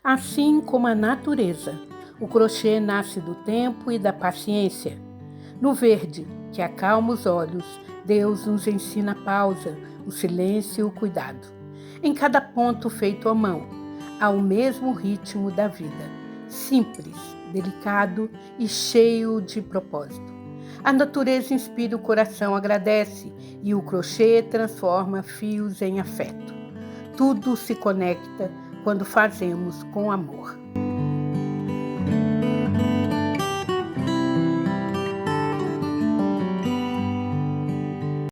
Assim como a natureza, o crochê nasce do tempo e da paciência. No verde, que acalma os olhos, Deus nos ensina a pausa, o silêncio e o cuidado. Em cada ponto feito à mão, há o mesmo ritmo da vida, simples, delicado e cheio de propósito. A natureza inspira o coração, agradece, e o crochê transforma fios em afeto. Tudo se conecta quando fazemos com amor.